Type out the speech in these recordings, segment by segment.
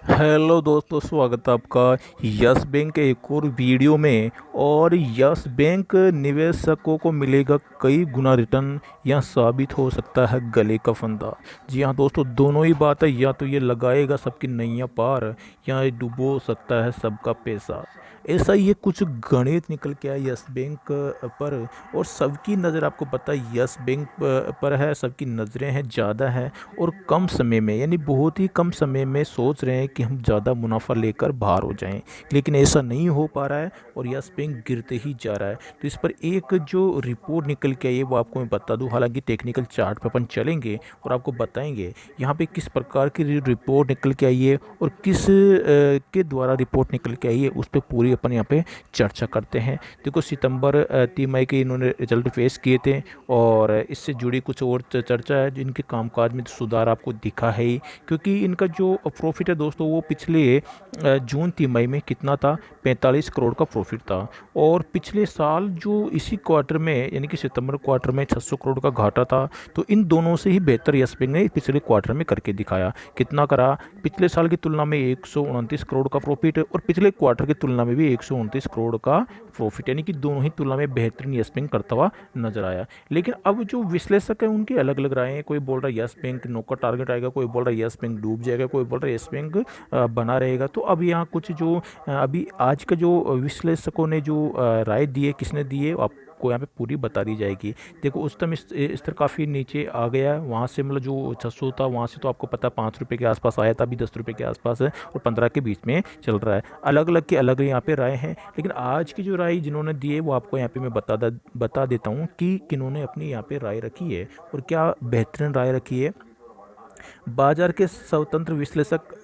Hello दोस्तों, स्वागत है आपका यस बैंक के एक और वीडियो में। और यस बैंक निवेशकों को मिलेगा कई गुना रिटर्न या साबित हो सकता है गले का फंदा। जी हाँ दोस्तों, दोनों ही बात है। या तो ये लगाएगा सबकी नैया पार, या ये डुबो सकता है सबका पैसा। ऐसा ये कुछ गणित निकल के आया यस बैंक पर। और सबकी नज़र, आपको पता है, यस बैंक पर है। सबकी नज़रें हैं, ज़्यादा है। और कम समय में, यानी बहुत ही कम समय में सोच रहे हैं कि हम ज़्यादा मुनाफा लेकर बाहर हो जाएं, लेकिन ऐसा नहीं हो पा रहा है और यस बैंक गिरते ही जा रहा है। तो इस पर एक जो रिपोर्ट निकल के आई है वो आपको मैं बता दूं। हालांकि टेक्निकल चार्ट पर अपन चलेंगे और आपको बताएंगे यहाँ पे किस प्रकार की रिपोर्ट निकल के आई है और किस के द्वारा रिपोर्ट निकल के आई है, उस पर पूरी अपन यहाँ पे चर्चा करते हैं। देखो, सितंबर तिमाही के इन्होंने रिजल्ट पेश किए थे और इससे जुड़ी कुछ और चर्चा है। जिनके कामकाज में सुधार आपको दिखा है ही, क्योंकि इनका जो प्रॉफिट है दोस्तों, वो पिछले जून तिमाही में कितना था, 45 करोड़ का प्रॉफिट था। और पिछले साल जो इसी क्वार्टर में, यानी कि सितंबर क्वार्टर में 600 करोड़ का घाटा था। तो इन दोनों से ही बेहतर यस बैंक ने पिछले क्वार्टर में करके दिखाया। कितना करा, पिछले साल की तुलना में 129 करोड़ का प्रॉफिट, और पिछले क्वार्टर की तुलना में भी 129 करोड़ का प्रॉफिट, यानी कि दोनों ही तुलना में बेहतरीन यस बैंक करता हुआ नजर आया। लेकिन अब जो विश्लेषक है उनकी अलग अलग राय है। कोई बोल रहा है यस बैंक नौका टारगेट आएगा, कोई बोल रहा है यस बैंक डूब जाएगा, कोई बोल रहा है यस बैंक बना रहेगा। तो अब यहाँ कुछ जो अभी आज का जो विश्लेषकों ने जो राय दी है, किसने दी है, आपको यहाँ पे पूरी बता दी जाएगी। देखो, उस टाइम स्तर काफ़ी नीचे आ गया है। वहाँ से मतलब जो 600 था, वहाँ से तो आपको पता 5 रुपये के आसपास आया था, अभी 10 रुपये के आसपास है और 15 के बीच में चल रहा है। अलग अलग के अलग यहाँ पे राय हैं। लेकिन आज की जो राय जिन्होंने दी है वो आपको यहाँ पे मैं बता देता हूँ कि किन्होंने अपनी यहाँ पे राय रखी है और क्या बेहतरीन राय रखी है। बाजार के स्वतंत्र विश्लेषक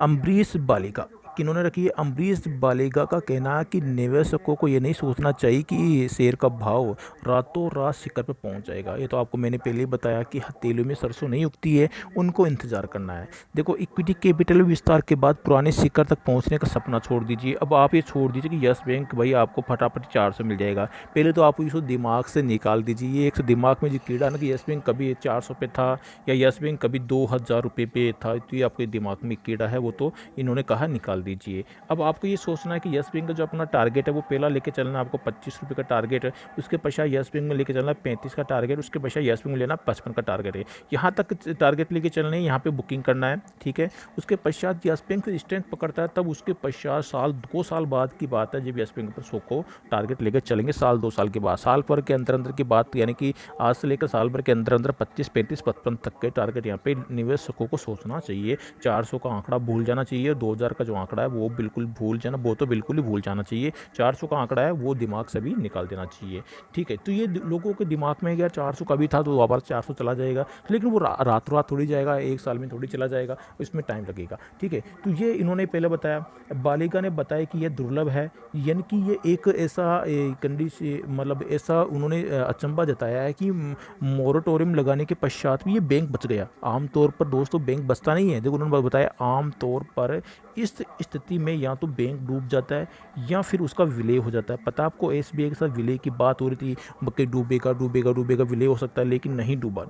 अम्बरीश बालिका, किन्होंने रखी है, अम्बरीश बालिका का कहना है कि निवेशकों को ये नहीं सोचना चाहिए कि शेयर का भाव रातों रात शिखर पर पहुंच जाएगा। ये तो आपको मैंने पहले ही बताया कि हथेलियों में सरसों नहीं उगती है, उनको इंतजार करना है। देखो, इक्विटी कैपिटल विस्तार के बाद पुराने शिखर तक पहुंचने का सपना छोड़ दीजिए। अब आप ये छोड़ दीजिए कि यस बैंक भाई आपको फटाफट 400 मिल जाएगा। पहले तो आप इसको दिमाग से निकाल दीजिए। ये एक दिमाग में जो कीड़ा ना कि यस बैंक कभी 400 पे था या यस बैंक कभी 2000 रुपये पे था, तो ये आपके दिमाग में कीड़ा है, वो तो इन्होंने कहा निकाल दीजिए। अब आपको ये सोचना है कि यस बैंक का जो अपना टारगेट है वो पहला लेके चलना है आपको 25 रुपये का टारगेट है। उसके पश्चात यस बैंक में लेके चलना 35 का टारगेट, उसके पश्चात यस बैंक में लेना 55 का टारगेट है। यहाँ तक टारगेट लेके चलना है, यहाँ पे बुकिंग करना है, ठीक है। उसके पश्चात यस बैंक स्ट्रेंथ पकड़ता है, तब उसके पश्चात साल 2 साल बाद की बात है जब यस बैंक पर 100 को टारगेट लेकर चलेंगे। साल 2 साल के बाद, साल भर के अंदर अंदर की बात, यानी कि आज से लेकर साल भर के अंदर अंदर 25 35 55 तक के टारगेट यहाँ पे निवेशकों को सोचना चाहिए। 400 का आंकड़ा भूल जाना चाहिए। 2000 का जो आंकड़ा है वो बिल्कुल भूल जाना, वो तो बिल्कुल ही भूल जाना चाहिए। 400 का आंकड़ा है वो दिमाग से भी निकाल देना चाहिए, ठीक है। तो ये लोगों के दिमाग में यार 400 का भी था तो वापस 400 चला जाएगा, लेकिन वो रातों रात थोड़ी जाएगा, एक साल में थोड़ी चला जाएगा, इसमें टाइम लगेगा, ठीक है। तो ये इन्होंने पहले बताया। बालिका ने बताया कि यह दुर्लभ है, यानी कि ये एक ऐसा कंडीशन, मतलब ऐसा उन्होंने अचंभा जताया है कि मोरेटोरियम लगाने के पश्चात भी ये बैंक बच गया। आमतौर पर दोस्तों बैंक बचता नहीं है। देखो, उन्होंने बताया आमतौर पर इस स्थिति में या तो बैंक डूब जाता है या फिर उसका विलय हो जाता है। पता आपको, एसबीआई के साथ विलय की बात हो रही थी कि डूबेगा डूबेगा डूबेगा, विलय हो सकता है, लेकिन नहीं डूबा।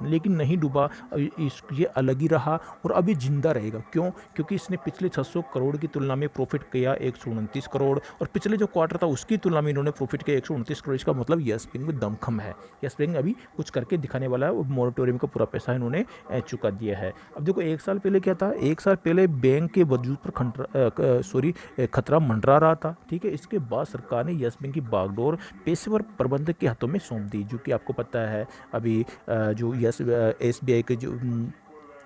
ये अलग ही रहा और अभी जिंदा रहेगा। क्यों? क्योंकि इसने पिछले 600 करोड़ की तुलना में प्रॉफिट किया 129 करोड़, और पिछले जो क्वार्टर था उसकी तुलना में इन्होंने प्रॉफिट किया 129 करोड़। इसका मतलब यस बैंक में दमखम है। यस बैंक अभी कुछ करके दिखाने वाला है और मोरेटोरियम का पूरा पैसा इन्होंने चुका दिया है। अब देखो, एक साल पहले क्या था, एक साल पहले बैंक के वजूद पर खतरा मंडरा रहा था, ठीक है। इसके बाद सरकार ने यस बैंक की बागडोर पेशेवर प्रबंधक के हाथों में सौंप दी, जो कि आपको पता है अभी जो एसबीआई के जो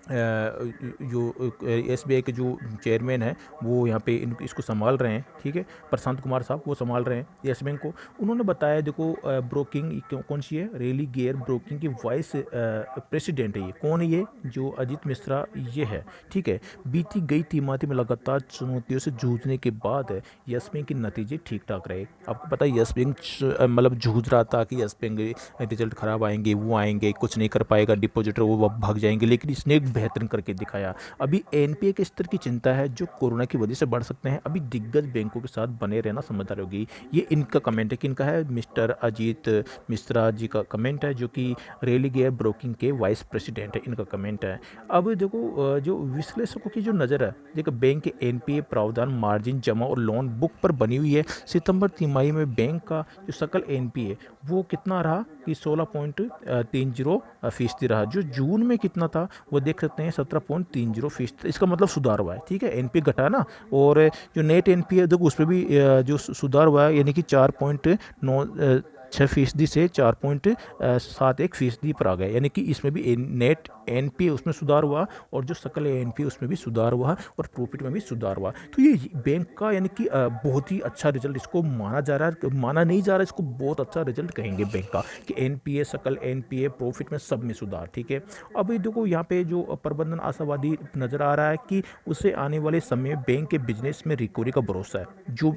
एसबीआई के जो चेयरमैन है वो यहाँ पे इसको संभाल रहे हैं, ठीक है। प्रशांत कुमार साहब वो संभाल रहे हैं येस बैंक को। उन्होंने बताया, देखो ब्रोकिंग कौन सी है, रेली गेयर ब्रोकिंग की वाइस प्रेसिडेंट है। ये कौन है? ये जो अजीत मिश्रा ये है, ठीक है। बीती गई तिमाही में लगातार चुनौतियों से जूझने के बाद येस बैंक के नतीजे ठीक ठाक रहे। आपको पता है येस बैंक मतलब जूझ रहा था कि येस बैंक रिजल्ट खराब आएंगे, वो आएंगे, कुछ नहीं कर पाएगा, डिपोजिटर वो भाग जाएंगे, लेकिन इसने एक बेहतरीन करके दिखाया। अभी एनपीए के स्तर की चिंता है जो कोरोना की वजह से बढ़ सकते हैं। अभी दिग्गज बैंकों के साथ बने रहना समझदारी होगी। ये इनका कमेंट है, किनका है, मिस्टर अजीत मिश्रा जी का कमेंट है, जो कि रेलिगेयर ब्रोकिंग के वाइस प्रेसिडेंट है, इनका कमेंट है। अब देखो जो विश्लेषकों की जो नज़र है, देखो बैंक के एनपीए प्रावधान मार्जिन जमा और लोन बुक पर बनी हुई है। सितंबर तिमाही में बैंक का जो सकल एनपीए वो कितना रहा कि 16.30% रहा। जो जून में कितना था वो देख सकते हैं 17.30%। इसका मतलब सुधार हुआ है, ठीक है, एनपीए घटा ना। और जो नेट एनपीए देखो उस पर भी जो सुधार हुआ है, यानी कि 4.96% से 4.71% पर आ गए, यानी कि इसमें भी नेट एनपीए उसमें सुधार हुआ और जो सकल एनपीए उसमें भी सुधार हुआ और प्रॉफिट में भी सुधार हुआ। तो ये बैंक का यानी कि बहुत ही अच्छा रिजल्ट इसको माना जा रहा है, माना नहीं जा रहा है, इसको बहुत अच्छा रिजल्ट कहेंगे बैंक का कि एनपीए सकल एनपीए प्रॉफिट में सब में सुधार, ठीक है। अभी देखो यहाँ पे जो प्रबंधन आशावादी नजर आ रहा है कि उसे आने वाले समय बैंक के बिजनेस में रिकवरी का भरोसा है। जो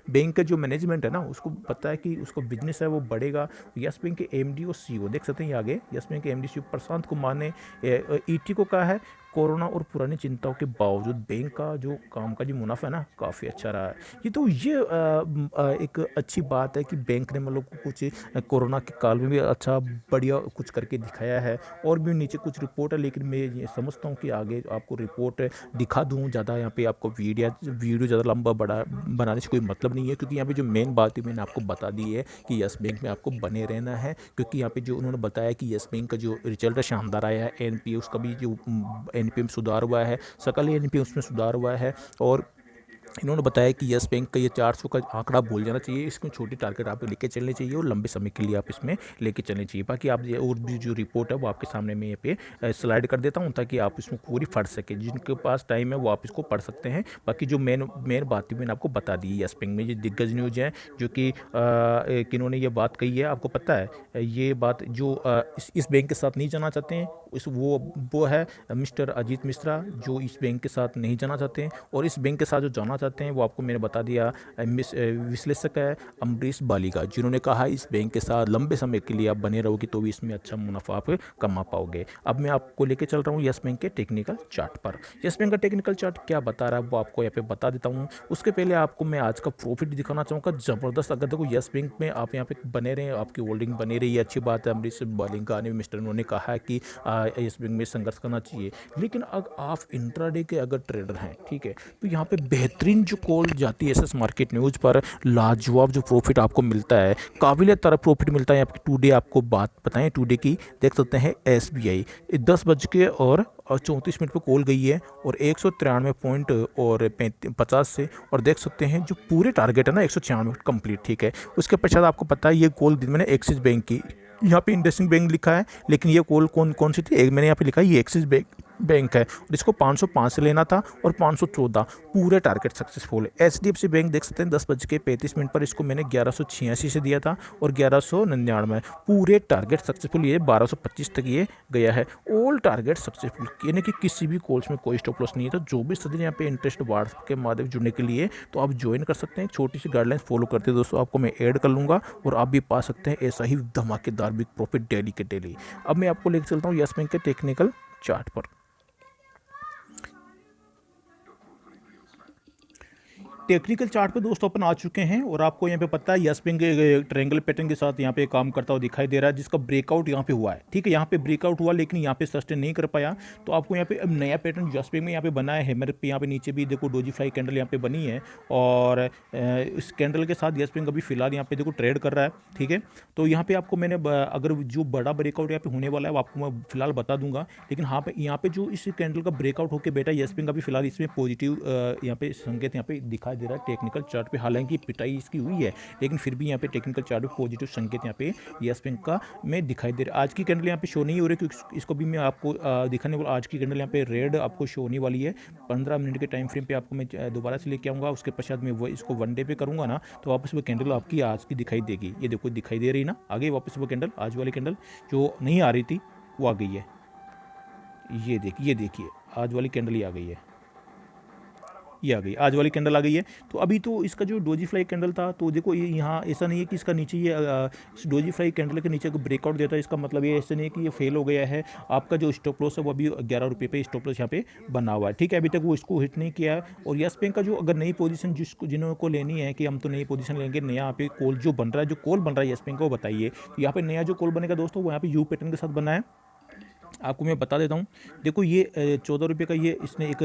बैंक का जो मैनेजमेंट है ना, उसको पता है कि उसको बिजनेस है वो बढ़ेगा। यस बैंक के एमडी और सीईओ देख सकते हैं ये आगे, यस बैंक के एमडी सीईओ प्रशांत कुमार ने ईटी को कहा है कोरोना और पुरानी चिंताओं के बावजूद बैंक का जो कामकाजी मुनाफा है ना काफ़ी अच्छा रहा है। ये तो ये एक अच्छी बात है कि बैंक ने मतलब कुछ कोरोना के काल में भी अच्छा बढ़िया कुछ करके दिखाया है। और भी नीचे कुछ रिपोर्ट है, लेकिन मैं ये समझता हूँ कि आगे आपको रिपोर्ट दिखा दूँ ज़्यादा, यहाँ पे आपको वीडियो ज़्यादा लंबा बड़ा बनाने से कोई मतलब नहीं है, क्योंकि यहाँ पे जो मेन बात है मैंने आपको बता दी है कि यस बैंक में आपको बने रहना है। क्योंकि यहाँ पे जो उन्होंने बताया कि यस बैंक का जो रिजल्ट है शानदार आया है, एनपीए उसका भी जो एनपीए में सुधार हुआ है, सकल एनपीए उसमें सुधार हुआ है। और इन्होंने बताया कि यस बैंक का ये 400 का आंकड़ा भूल जाना चाहिए, इसमें छोटी टारगेट आप लेके चलने चाहिए और लंबे समय के लिए आप इसमें लेके चलने चाहिए। बाकी आप ये और भी जो रिपोर्ट है वो आपके सामने मैं ये पे स्लाइड कर देता हूँ ताकि आप इसमें पूरी पढ़ सके। जिनके पास टाइम है वो आप इसको पढ़ सकते हैं। बाकी जो मेन मेन बात थी मैंने आपको बता दी। यस बैंक में ये दिग्गज न्यूज है जो कि किन्होंने ये बात कही है, आपको पता है ये बात जो इस बैंक के साथ नहीं जाना चाहते हैं इस वो है मिस्टर अजीत मिश्रा, जो इस बैंक के साथ नहीं जाना चाहते हैं। और इस बैंक के साथ जो जाना चाहते हैं वो आपको मैंने बता दिया, विश्लेषक है अम्बरीश बालिका, जिन्होंने कहा इस बैंक के साथ लंबे समय के लिए आप बने रहोगे तो भी इसमें अच्छा मुनाफा आप कमा पाओगे। अब मैं आपको लेके चल रहा हूँ यस बैंक के टेक्निकल चार्ट पर। यस बैंक का टेक्निकल चार्ट क्या बता रहा है वो आपको यहाँ पे बता देता हूँ। उसके पहले आपको मैं आज का प्रॉफिट दिखाना चाहूँगा ज़बरदस्त। अगर देखो यस बैंक में आप यहाँ पे बने रहे, आपकी होल्डिंग बनी रही है, अच्छी बात है। अम्बरीश बालिका ने मिस्टर उन्होंने कहा है कि यस बैंक में संघर्ष करना चाहिए। लेकिन अगर आप इंट्राडे के अगर ट्रेडर हैं, ठीक है, तो यहाँ पे बेहतरीन जो कॉल जाती है एसएस मार्केट न्यूज़ पर, लाजवाब जो प्रॉफिट आपको मिलता है, काबिल तरह प्रॉफिट मिलता है। आपकी टुडे आपको बात बताएं, टुडे की देख सकते हैं एसबीआई 10 बज के 34 मिनट पर कॉल गई है और 193.50 से, और देख सकते हैं जो पूरे टारगेट है ना 196 कंप्लीट, ठीक है। उसके पश्चात आपको पता है ये कॉल दिन मैंने एक्सिस बैंक की, यहाँ पे इंडसइंड बैंक लिखा है, लेकिन ये कॉल कौन कौन सी थी, मैंने यहाँ पे लिखा है ये एक्सिस बैंक है और इसको 505 से लेना था और 514 पूरे टारगेट सक्सेसफुल है। एचडीएफसी बैंक देख सकते हैं 10 बज के 35 मिनट पर इसको मैंने 1186 से दिया था और 1199 पूरे टारगेट सक्सेसफुल, ये 1225 तक ये गया है। ऑल टारगेट सक्सेसफुल, यानी कि किसी भी कॉल्स में कोई स्टॉप लॉस नहीं है। तो जो भी सदी यहाँ पे इंटरेस्ट व्हाट्सएप के माध्यम जुड़ने के लिए तो आप ज्वाइन कर सकते हैं। छोटी सी गाइडलाइंस फॉलो करते हैं दोस्तों, आपको मैं ऐड कर लूँगा और आप भी पा सकते हैं ऐसा ही धमाकेदार बिग प्रॉफिट डेली के डेली। अब मैं आपको लेकर चलता हूँ यस बैंक के टेक्निकल चार्ट पर। टेक्निकल चार्ट पे दोस्तों अपन आ चुके हैं और आपको यहाँ पे पता है यस बैंक ट्रायंगल पैटर्न के साथ यहाँ पे काम करता हुआ दिखाई दे रहा है, जिसका ब्रेकआउट यहाँ पे हुआ है, ठीक है। यहाँ पे ब्रेकआउट हुआ लेकिन यहाँ पे सस्टेन नहीं कर पाया। तो आपको यहाँ पे अब नया पैटर्न यस बैंक में यहाँ पे बना है मेरे पे, यहाँ पे नीचे भी देखो डोजी फ्लाई कैंडल यहाँ पे बनी है और इस कैंडल के साथ यस बैंक अभी फिलहाल यहाँ पे देखो ट्रेड कर रहा है, ठीक है। तो यहाँ पे आपको मैंने अगर जो बड़ा ब्रेकआउट यहाँ पे होने वाला है वो आपको मैं फिलहाल बता दूंगा। लेकिन हाँ पे यहाँ पे जो इस कैंडल का ब्रेकआउट होकर बेटा यस बैंक अभी फिलहाल इसमें पॉजिटिव यहाँ पे संकेत यहाँ पे दिखाई दे रहा है टेक्निकल चार्ट पे। हालांकि पिटाई इसकी हुई है लेकिन फिर भी यहाँ पे टेक्निकल चार्ट पे पॉजिटिव संकेत यहाँ पे यस बैंक का में दिखाई दे रहा है। आज की कैंडल यहाँ पे शो नहीं हो रही क्योंकि इसको भी मैं आपको दिखाने वाला। आज की कैंडल यहाँ पे रेड आपको शो होने वाली है 15 मिनट के टाइम फ्रेम पे, आपको मैं दोबारा से लेके आऊँगा। उसके पश्चात मैं वो इसको वन डे पे करूँगा ना, तो वापस वो कैंडल आपकी आज की दिखाई देगी। ये देखो दिखाई दे रही ना, आगे वापस वो कैंडल आज वाली कैंडल जो नहीं आ रही थी वो आ गई है। ये देखिए आज वाली कैंडल ही आ गई है। ये आ गई, आज वाली कैंडल आ गई है। तो अभी तो इसका जो डोजी फ्लाई कैंडल था, तो देखो ये यहाँ ऐसा नहीं है कि इसका नीचे ये इस डोजी फ्लाई कैंडल के नीचे को ब्रेकआउट देता है, इसका मतलब ये ऐसा नहीं है कि ये फेल हो गया है। आपका जो स्टॉप लॉस है वो अभी 11 रुपये पे स्टॉप लॉस यहाँ पे बना हुआ है, ठीक है, अभी तक वो इसको हिट नहीं किया है। और यस बैंक का जो अगर नई पोजीशन जिनको लेनी है कि हम तो नई पोजीशन लेंगे, नया यहाँ पे कॉल जो बन रहा है, जो कॉल बन रहा है यस बैंक का वो बताइए। तो यहाँ पे नया जो कॉल बनेगा दोस्तों वो यहाँ पे यू पैटर्न के साथ बना है, आपको मैं बता देता हूँ। देखो ये 14 रुपये का ये इसने एक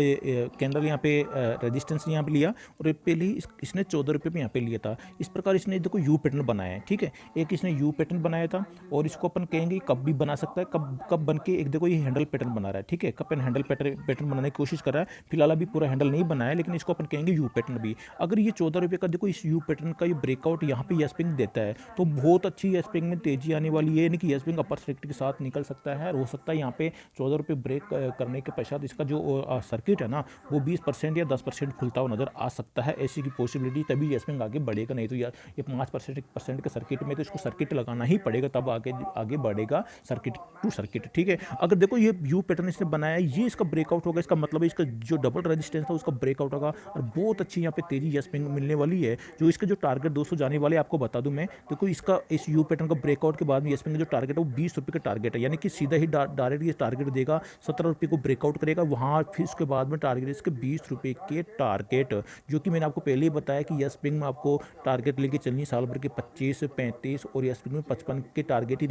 कैंडल यहाँ पे रेजिस्टेंस यहाँ पे लिया, और पहले ही इसने 14 रुपये पे यहाँ पे लिया था। इस प्रकार इसने देखो यू पैटर्न बनाया है, ठीक है, एक इसने यू पैटर्न बनाया था। और इसको अपन कहेंगे कब भी बना सकता है, कब कब बन के, एक देखो ये हैंडल पैटर्न बना रहा है, ठीक है, कब हैंडल पैटर्न बनाने की कोशिश कर रहा है। फिलहाल अभी पूरा हैंडल नहीं बनाया, लेकिन इसको अपन कहेंगे यू पैटर्न भी। अगर ये 14 रुपये का देखो इस यू पैटर्न का ये ब्रेकआउट यहाँ पे यस बैंक देता है, तो बहुत अच्छी यस बैंक में तेजी आने वाली है, यानी कि यस बैंक अपर सेक्टर के साथ निकल सकता है। और हो सकता है यहाँ पे 14 रुपये ब्रेक करने के पश्चात इसका जो सर्किट है ना वो 20% या 10% खुलता हुआ नजर आ सकता है, ऐसी की पॉसिबिलिटी, तभी यस बैंक आगे बढ़ेगा। नहीं तो यार ये 5% के सर्किट में तो इसको सर्किट लगाना ही पड़ेगा, तब आगे आगे बढ़ेगा सर्किट टू सर्किट, ठीक है। अगर देखो ये यू पैटर्न इसने बनाया है, ये इसका ब्रेकआउट होगा, इसका मतलब है इसका जो डबल रेजिस्टेंस था उसका ब्रेकआउट होगा, और बहुत अच्छी यहाँ पे तेजी यस बैंक मिलने वाली है। जो इसका जो टारगेट दोस्तों जाने वाले आपको बता दूं मैं, देखो इसका इस यू पैटर्न का ब्रेकआउट के बाद में यस बैंक का जो टारगेट है वो 20 रुपये का टारगेट है, यानी कि सीधा ही डायरेक्ट ये टारगेट देगा, 17 रुपये को ब्रेकआउट करेगा वहाँ, फिर उसके बाद में टारगेट इसके 20 रुपये के टारगेट, जो कि मैंने आपको पहले ही बताया कि यस बैंक में आपको टारगेट लेके चलनी साल भर के 25, 35 और यस बैंक में 55 के टारगेट ही